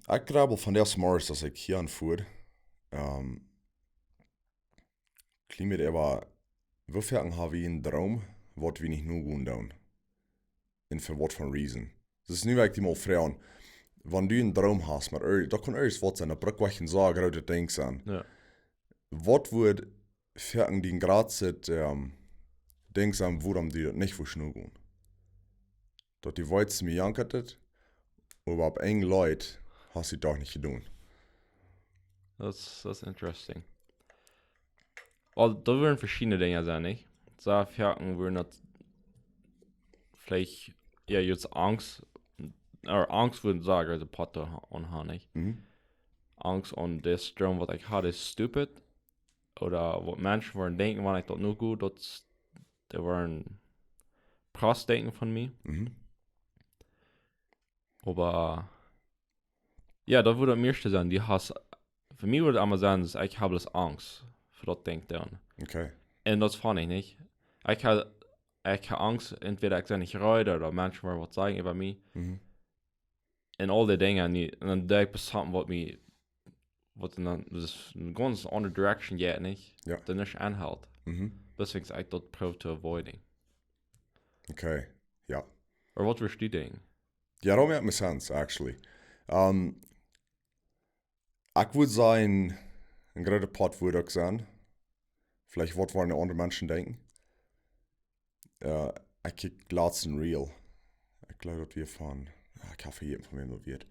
Ik grabbel van der morgens als ik hier aanvoer. Klimaat aber, wofür haben wir einen Traum, was wir nicht nur gut tun? Und für was für reason? Das ist nu wirklich mal fragen, wenn du einen Traum hast, maar da kann erst was sein, da braucht ich sagen, gerade Ding sein. Ja. Was wird für den Grad sit, Ding sein, worum die das nicht verschnur gehen? Dass die Weizen mir jankert, aber ab eng Leute hast sie doch nicht getan. That's interesting. Well, da würden verschiedene Dinge sein, nicht? So Ferken würden das vielleicht ja jetzt Angst, oder Angst würden sagen, also Potter und nicht? Angst und das Strom, was ich hatte, ist stupid. Oder was Menschen würden denken, wenn ich das nur gut, das waren Prostdenken von mir. Aber ja, da würde mir sein, die hast, für mich würde immer sagen, dass ich habe das Angst für das Ding dann. Okay. Und das fand ich nicht. Ich habe Angst, entweder ich sehe nicht rein oder Menschen wollen was sagen über mich. Und all die Dinge nicht. Und dann denke ich something, was dann, das ist eine ganz andere Direction geht nicht. Ja. Das nicht anhält. Deswegen ist ich dort probe to avoiding. Okay, ja. Oder was würdest du denken? Ja, dat maakt me sense, actually. Ik würde sagen, ein großer Part würde ich sein. Vielleicht was wollen andere Menschen denken. Ich kick laatst Real. Ich glaube, dass wir von, ich habe jeden von mir wird.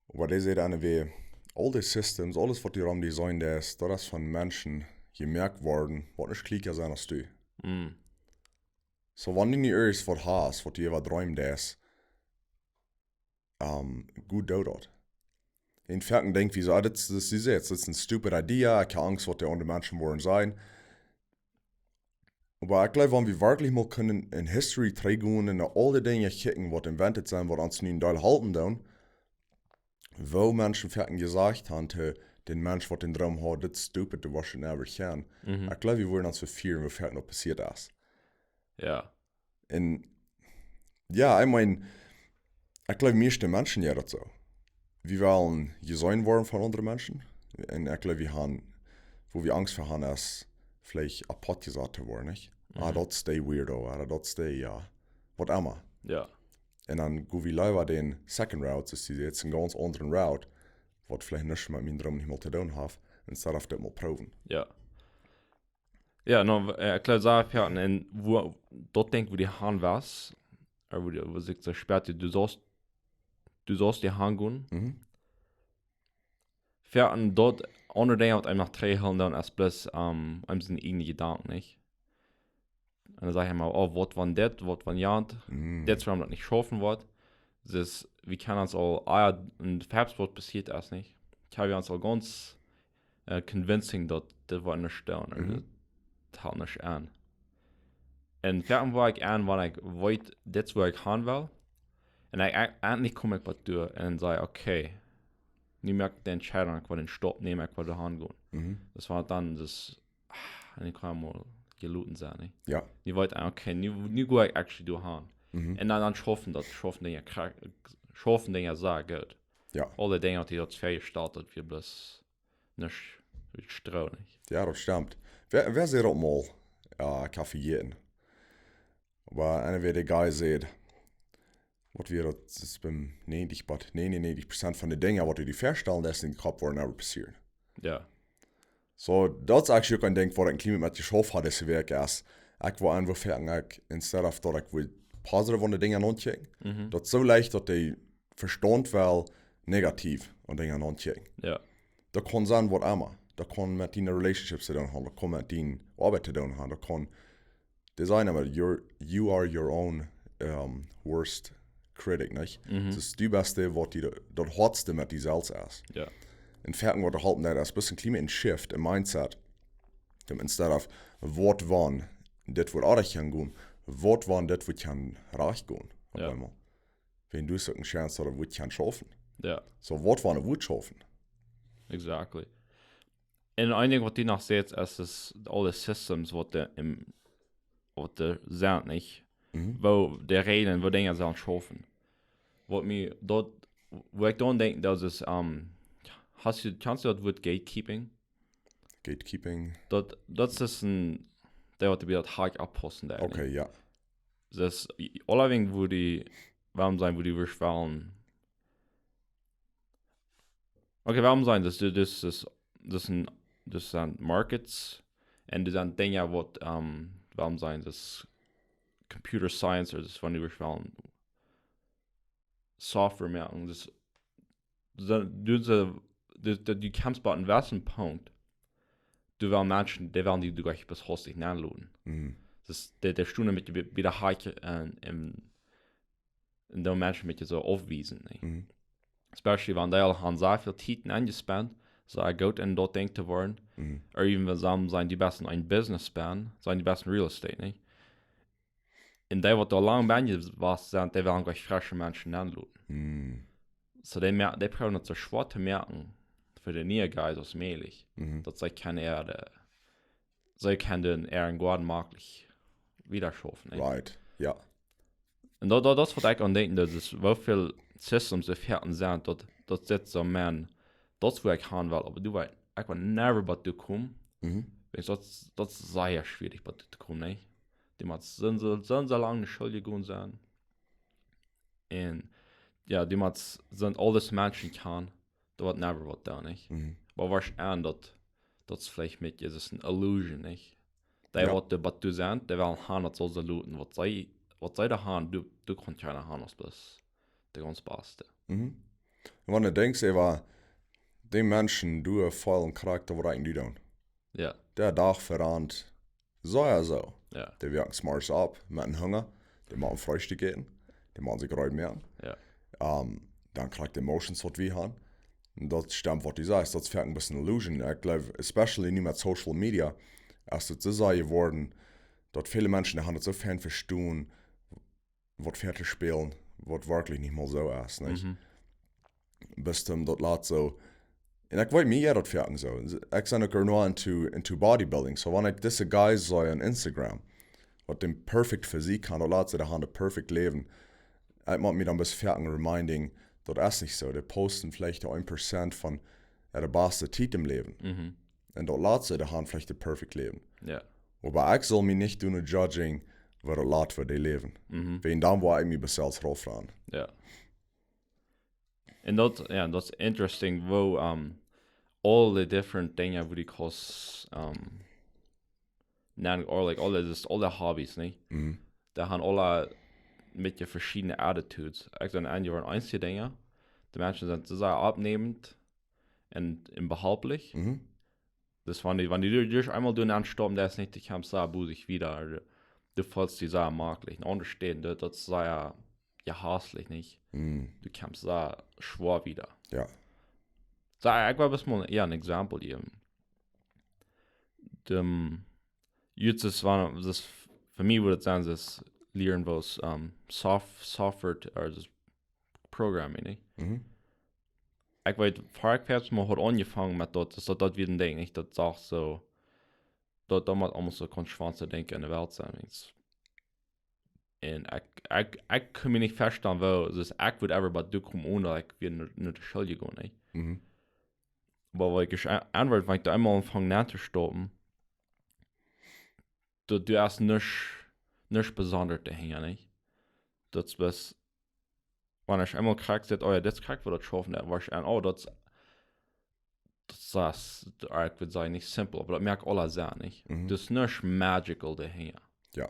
Aber der sieht eine wie, all die Systems, alles was die Raum designt ist, das ist von Menschen gemerkt worden, was nicht klicker sein als du. So, wenn du nicht erst was hast, was du jeweils träumt ist, gut dort. In Ferken denkt wie so, das ist eine stupid Idee, ich habe Angst, was die anderen Menschen wollen sein. Aber ich glaube, wenn wir wirklich mal können in History trägen und alle Dinge kicken, was invented sind, was uns nicht in halten dann, wo Menschen Ferken gesagt haben, den Mensch, der den Traum hat, das ist stupid, du wirst never kennen. Ich glaube, wir wollen uns verfehlen, was Ferken noch passiert ist. Ja. Und ja, ich meine, ich glaube, meeste Menschen ja das so. Wir wollen gesehen worden von anderen Menschen. Und ich glaube, wir haben, wo wir Angst vor haben, ist, vielleicht apart gesagt zu werden, nicht? Das ist der Weirdo, das ist der, ja, was immer. Ja. Und dann gehen wir lieber den Second Route, das ist jetzt ein ganz anderen Route, was vielleicht nicht mit meinem Traum nicht mal zu tun hat, und darauf das mal proben. Ja. Ja, no, ich glaube, so und wo, dort denkt, wo die Hand was, oder wo sich so sperrt, du sollst die Hand gehen. Und dort, ohne Dinge hat einem nach 3 Jahren dann erst bloß, einem sind irgendwie Gedanken, nicht? Und dann sage ich immer, oh, was war das, was war jant, das warum das nicht schaffen wird. Das, wie kann uns all, ein Farbsport passiert erst nicht. Ich habe uns all ganz convincing, dass das war nicht stellen, das hat nicht an. Und fertig war ich an, wenn ich wollte, das wo ich haben will. Und ich endlich komme ich was durch und sage, okay, nu merke ich die Entscheidung, ich will den Stopp nehmen, ich will da hingehen. Das war dann das, und ich kann mal geluten sein, nicht? Ja. Ich wollte, okay, nu gehe ich actually da hin. Und dann schaffen Dinge sehr gut. Ja. Alle Dinge, die dort gestartet, wir bloß nicht streuen, nicht? Ja, das stimmt. Wer sieht auch mal Kaffee jeden? Aber einer wie der Guy sieht, was wir das ist beim 99% von den Dingen, was du dir vorstellen lässt, in den Kopf wollen aber passieren. Ja. So, das ist eigentlich auch ein Ding, was ein Klima mit geschafft hat, das Werk ist. Ich war einfach fertig, instead of dass ich positiv an die Dinge anchecken. Das ist so leicht, dass die Verstand will negativ an Dinge anchecken. Ja. Das kann sein, was immer. Das kann mit deinen Relationships zu tun haben, das kann mit deiner Arbeit zu tun haben, das kann Design, aber you are your own worst critic, nicht? Das ist die Beste, was das Hardste mit dir selbst ist. Ja. In Ferken wird halten, das ist ein bisschen Klima in Shift, im Mindset. Instead of, was wann, das wird auch nicht gehen, was wann, das wird kann reich gehen. Ja. Wenn du so eine Chance hast, wird kann schaffen. Ja. So, was wann, wird schaffen. Exactly. Und ein Ding, was die noch seht, ist, dass alle Systems, was der sind, nicht? Wo der Regeln, wo Dinge sind schaffen. Was mir dort wo ich dann denke, das ist, kannst du das Wort gatekeeping? Gatekeeping. Das ist der wird wieder hart abposten. Okay, ja. Das allerdings, wo die, warum sein, wo die wir wollen. Okay, warum sein, das sind Markets und das sind Dinge, warum sein, das Computer Science oder das, wann die wir wollen, Software merken, du kannst bei einem gewissen Punkt, du willst Menschen, die wollen die du gleich bis hostig nachladen. Das der Stunde mit wieder hart in der Menschen mit so aufwiesen. Especially wenn die alle haben sehr viel Zeit angespannt, sehr gut in dort denken zu wollen. Oder even wenn sie sein die besten ein Business span, sein die besten Real Estate, nicht? Und die, was da lang bei was sind, die werden gleich frische Menschen anladen. So die brauchen nicht so schwer zu merken, für die neue Guys aus Mehlig, dass sie keine Erde, sie können den Ehren Gordon maglich wieder schaffen. Right, ja. Und das wird ich an denken, dass es so viele Systems auf Herzen sind, dass jetzt so man, das wo ich haben will, aber du weißt, ich will never bei dir kommen. Das ist sehr schwierig bei dir zu kommen, nicht? Die müssen so lange schuldig sein. Und ja, die sind alles Menschen kann, da wird never was da, nicht? Aber wahrscheinlich, das vielleicht mit, ist es eine Illusion, nicht? Die, was die bei dir sind, die wollen haben, das soll sie looten, was sie da haben, du kannst keine haben, das ist der ganz Beste. Und wenn du denkst, die Menschen, du voll einen Charakter, was eigentlich tun. Ja. Der Tag verrannt, so. Ja. Die wirken smart ab, mit einem Hunger, die machen Frühstück gehen, die machen sich gerade mehr. Ja. Dann kriegt die Emotions, was wir haben. Und das stimmt, was du sagst, das fährt ein bisschen Illusion. Ich glaube, especially nicht mit Social Media, als es so sei geworden, dass viele Menschen die haben das so fern verstehen, was fertig spielen, was wirklich nicht mal so ist, nicht? Bis zum das lässt so. Und ich weiß mir das fertig so. Ich bin auch nur into Bodybuilding. So wenn ich diese Guys sehe on Instagram, was dem perfekt Physik haben, da lässt sie da haben ein perfekt Leben. Ich mache mir dann bis fertig reminding, das ist nicht so. Die posten vielleicht 1% von der besten Zeit im Leben. Und dort lässt sie da haben vielleicht ein perfekt Leben. Ja. Aber ich soll mich nicht tun, judging, was das lässt für die Leben. Wegen dann, wo ich mich bis selbst drauf ran. Ja. Und das ist interesting, wo all the different Dinge, wo die kost, alle Hobbys, nicht? Da haben alle mit den verschiedenen Attitudes. Ich sage, ein Jahr einzige Dinge, die Menschen sind sehr abnehmend und behauptlich. Das wenn die durch einmal anstorben, der ist nicht, ich habe sehr busig wieder. Du fällst die sehr maglich. Und understehen, das ist sehr haslich, nicht? Du kämpfst sehr schwer wieder. Ja. So, ich glaube, es mal eher ein Exempel geben. Jetzt ist das für mich würde es sein, das lernen was Software oder das Programming, nicht? Ich weiß, vorher mal hat angefangen mit dort, dass das wieder ein Ding, nicht? Das auch so, dort damals auch so konsequent denken in der Welt sein. Und ich kann mir nicht verstehen, wo das ich würde ever bei dir kommen, ohne ich wieder nicht die Schule gehen, nicht? Aber weil ich anwählt, wenn ich da einmal anfangen nachzustoppen, du hast nicht besonders dahin, nicht? Das was, wenn ich einmal krieg, sagt, oh ja, das kriegt wir das schaffen, dann war ich an, oh, das ich würde sagen, nicht simpel, aber das merkt alle sehr, nicht? Das ist nicht magical dahin. Ja.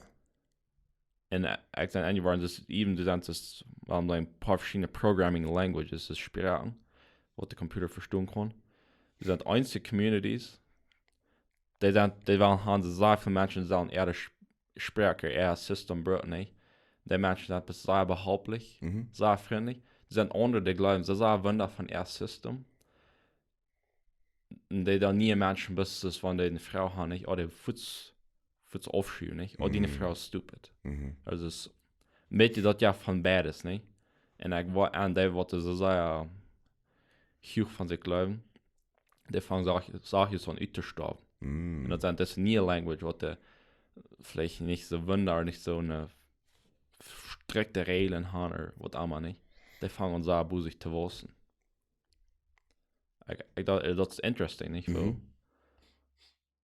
Und ich sage, einmal, das eben, das ein paar verschiedene Programming Languages, das Sprachen, was der Computer verstehen kann. Das sind einzige Communities, die haben sehr viele Menschen, die sind eher Sprache, eher Systembrot, nicht? Die Menschen sind sehr behauptlich, sehr freundlich. Die sind andere, die glauben, sie sind Wunder von ihr System. Und die dann nie Menschen bis das, wenn die eine Frau haben, nicht? Oder Fuß aufschieben, nicht? Oder die Frau ist stupid. Also es mit das ja von beides, nicht? Und ich war an der, was sie sehr hoch von sich glauben, die fangen Sachen von Unterstab. Und das ist nie eine Language, was die vielleicht nicht so Wunder, nicht so eine strikte Regeln haben, oder was auch immer, nicht? die fangen so an, sich zu wissen. Dat is interesting, nicht?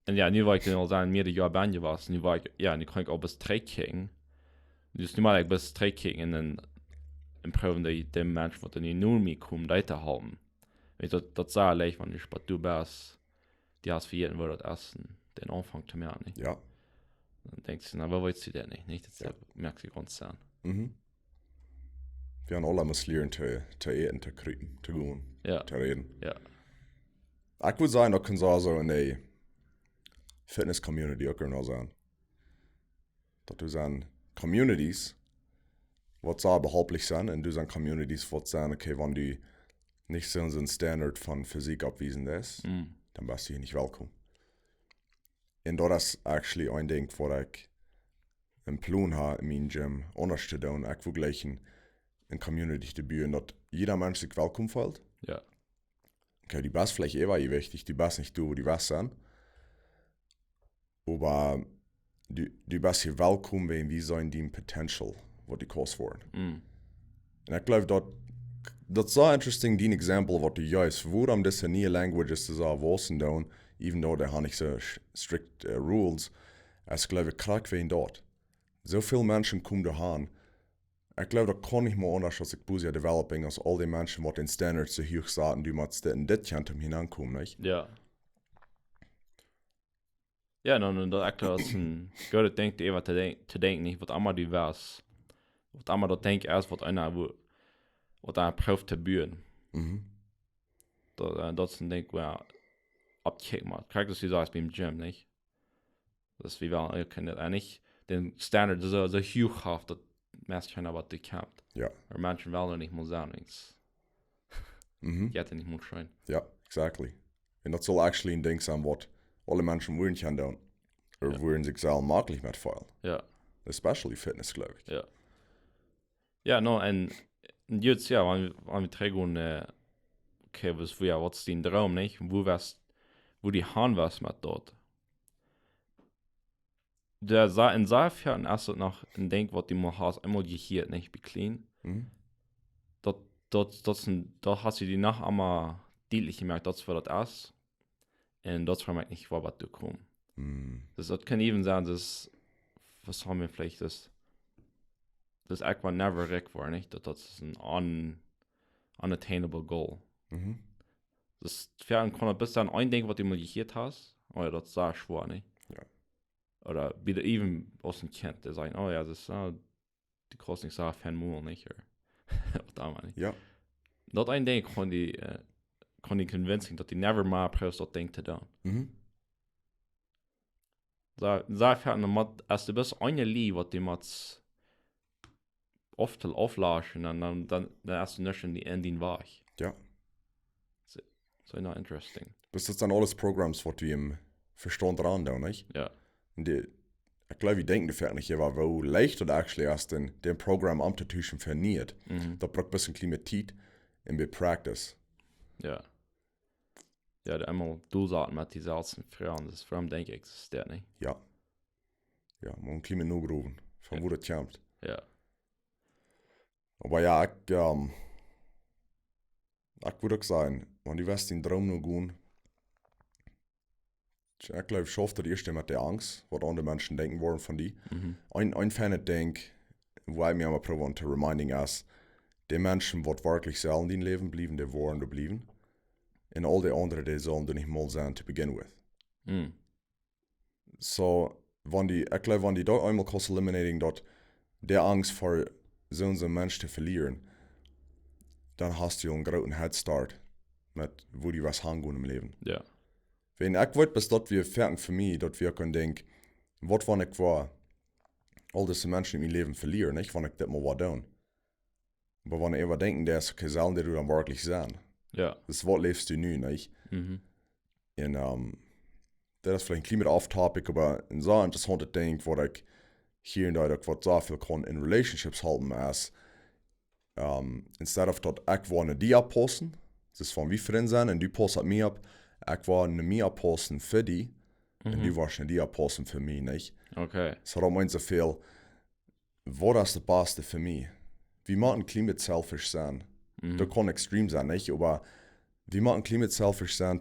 En ja, nu wil ik dan zeggen, meer de jaar ben je was. Nu wil ik, ja, nu kan ik al best terugkijken. Dus nu wil ik best terugkijken en proberen de mensen wat er nu mee komen, dat te houden. Weet je, dat zou leicht, want je spart du best, die hast verjeten, wo dat essen, den Anfang zu merken, nicht? Ja. Dann denkst du, na, wo willst du denn nicht? Das merkst du ganz sehr. Wir haben alle müssen lernen, zu eten, zu kriegen, zu gehen, zu reden. Ja. Ich würde sagen, das kann so in der Fitness-Community auch genau sein. Dass du sagen, Communities, was so behauptlich sind, und du sagen Communities, was sagen, okay, wenn du nicht so einen Standard von Physik abwiesen ist, dann bist du hier nicht willkommen. Und das ist actually ein Ding, wo ich einen Plan habe in meinem Gym, anders zu tun, ich will gleich in Community zu bauen, dass jeder Mensch sich willkommen fühlt. Ja. Okay, die bist vielleicht wichtig, die bist nicht du, wo die bist sind. Aber du bist hier willkommen, wenn wir sein dein Potential, was die kosten wollen. Und ich glaube, das ist so interesting, dein Exempel, was du just, warum das nie Languages zu sagen, was und dann, even though da habe ich so strict rules, ich glaube, krieg wen dort. So viele Menschen kommen da hin. Ich glaube, da kann ich mal anders als ich Busia developing, als all die Menschen, die den Standards so hoch sagen, die mit das Zentrum hinankommen, nicht? Ja. Ja, und das ist ein guter Ding, die immer zu denken, nicht, was immer du wärst. Was immer du denkst, erst, was einer prüft zu bühen. Das ist ein Ding, wo er abchecken muss. Kriegt das wie so als beim Gym, nicht? Das ist wie wenn ihr könnt nicht den Standard so hoch haben, dass Menschen aber die kjempt. Ja. Aber Menschen wollen nicht mal sagen, nichts. Geht nicht mal schön. Ja, exactly. Und das soll actually ein Ding sein, was alle Menschen wollen können, oder wollen sich selber möglich mitfallen. Ja. Especially Fitness, glaube ich. Ja. Ja, no, und jetzt, ja, wenn wir trägen, okay, was ist dein Traum, nicht? Wo die Hand was mit dort? Der sah insofern erst noch ein Ding, was die mal hast, einmal gehört, nicht, wie clean. Da hast du die nach einmal deutlich gemerkt, das war das ist. Und das war nicht, was du kommst. Das kann eben sein, dass, was haben wir vielleicht, das einfach never weg war, nicht? Das ist ein unattainable goal. Das fern kann bis dann ein Ding, was du mal gehört hast, oder das sah schwer, nicht? Ja. Oder wieder even aus dem Kind, der sagen, oh ja, das ist, die kosten nicht so viel Mühe, nicht? Oder da mal nicht. Ja. Das ein Ding kann die convincing, dass die never mal pröfst, das Ding zu tun. Da fern, als du bist eine Liebe, was die mit oft auflaschen, und dann erst du nicht in die Ending war ich. Ja. So interesting. Das ist dann alles Programms, was wir im Verstand dran tun, nicht? Ja. Und ich glaube, wir denken dafür nicht, aber wo leicht oder actually erst den Programm am Tatüchen verniert. Da braucht ein bisschen mehr Zeit in der Practice. Ja. Ja, der einmal durchsagen mit die Salzen Frauen, das vor allem denke ich existiert nicht. Ja. Ja, man muss ein nur gerufen, von wo das kommt. Ja. Aber ja, ich würde auch sagen, wenn die West den Traum noch gehen, ich glaube, ich schaffe das erste mit der Angst, was andere Menschen denken wollen von die. Ein Fan denkt, wo ich mir immer probieren zu reminding ist, die Menschen, die wirklich selber in Leben blieben, die wollen da bleiben. Und all die anderen, die sollen da nicht mal sein, to begin with. So, ich glaube, wenn die da einmal kurz eliminating, dass der Angst vor so einem Menschen zu verlieren, dann hast du einen großen Headstart, mit wo die was hangehen im Leben. Ja. Wenn ich wollte, bis dort wir fertig für mich, dass wir können denken, was wenn ich war, all diese Menschen in meinem Leben verlieren, nicht, wenn ich das mal tun. Aber wenn ich immer denken, der ist, okay, sollen die du dann wirklich sein? Ja. Das was lebst du nun, nicht? Und, das ist vielleicht ein kleiner off-topic, aber ein so interessanter Ding, wo ich hier und da so viel kann in Relationships halten, als, instead of dass ich wollte die abposten, das ist von wie Freunde sein, und du postest mir ab, ich wollte mir abposten für die, und du warst nicht die abposten für mich, nicht? Okay. So, da meint so viel, was ist das Beste für mich? Wie man ein klein selfish sein, Das kann extrem sein, nicht? Aber wie man ein Klima selfish sein,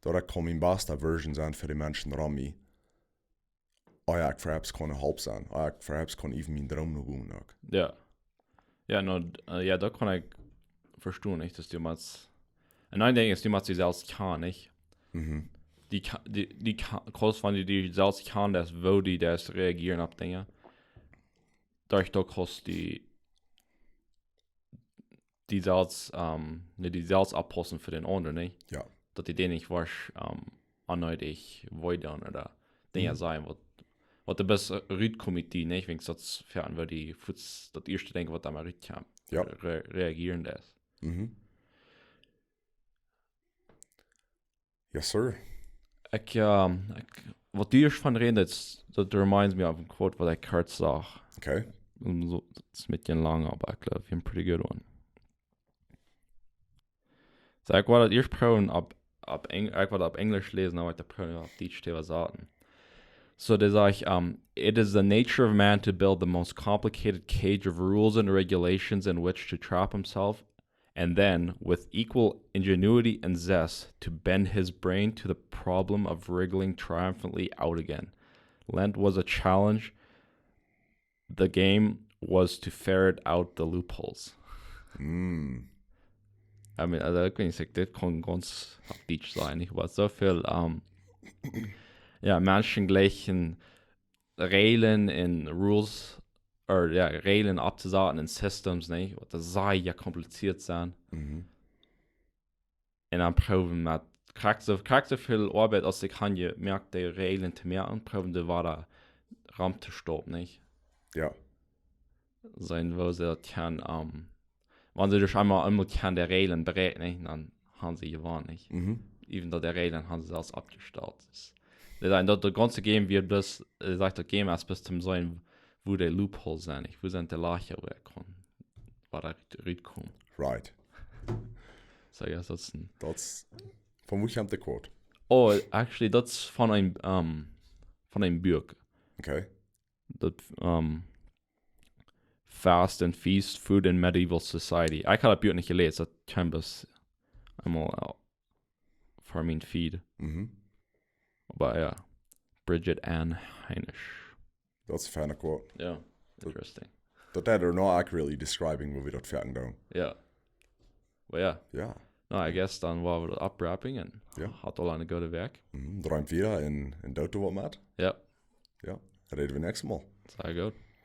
da kann mein bester Version sein für die Menschen Rami. Ja, ich verhab's kann halb sein. Ich verhab's kann even mein Traum noch gehen. Ja. Ja, ja, da kann ich verstehen, nicht, dass du mal. Und ein Ding ist, du machst die selbst kann, nicht? Die groß von die selbst kann, das wo die das reagieren auf Dinge. Dadurch da kostet die selbst, die selbst abpassen für den anderen, nicht? Ja. Dass die den nicht wasch, anheitig wollen oder Dinge sein, was der beste Rüd-Komitee, nicht? Wenn es das fern, weil die Fuß, das erste Denken, was da mal Rüd kam. Ja. Reagieren das. Yes, sir. Was du erst von redest, das reminds me of a quote, was ich gehört sag. Okay. So, das ist mit den lang, aber ich glaube, ich habe ein pretty good one. So, ich wollte erst probieren, ich wollte auf Englisch lesen, aber ich probieren auf Deutsch zu sagen. So, da sage ich, it is the nature of man to build the most complicated cage of rules and regulations in which to trap himself, and then, with equal ingenuity and zest, to bend his brain to the problem of wriggling triumphantly out again. Lent was a challenge. The game was to ferret out the loopholes. I mean, also ich kann sagen, das kann ganz auf Deutsch sein. Ich weiß so viel, ja, menschengleichen Regeln in Rules, oder ja, Regeln abzusagen in Systems, nicht? Das sei ja kompliziert sein. Und dann proben mit, kriegst so viel Arbeit, als ich kann, je merkt die Regeln zu mehr und proben, die war da Raum zu stoppen, nicht? Ja. Sein, wo sie das kann, wenn sie durch einmal kann der Regeln berechnen, dann haben sie gewonnen, nicht? Even though der Regeln haben sie alles abgestellt. Das ganze Game wird das, sagt das Game erst bis zum sein, wo der Loophole sind, nicht? Wo sind die Lacher, wo er kann, war da reinkommen. Right. So, ja, das ist ein... Das, von wo kommt der Quote? Oh, actually, das ist von einem Buch. Okay. Das, Fast and Feast, Food in Medieval Society. Ich habe das Buch nicht gelesen, das kam bis einmal für mein Feed. Aber ja, Bridget Ann Heinisch. Das ist ein feiner Quote. Ja, interesting. Das hat er noch accurately describing, wo wir das fertig tun. Ja. Aber ja. Ja. No, I guess dann war wir Abwrapping und hat alle eine gute Werk. Dreimt wieder in Dauto wat maat. Ja. Ja, reden wir nächstes Mal. Sehr gut.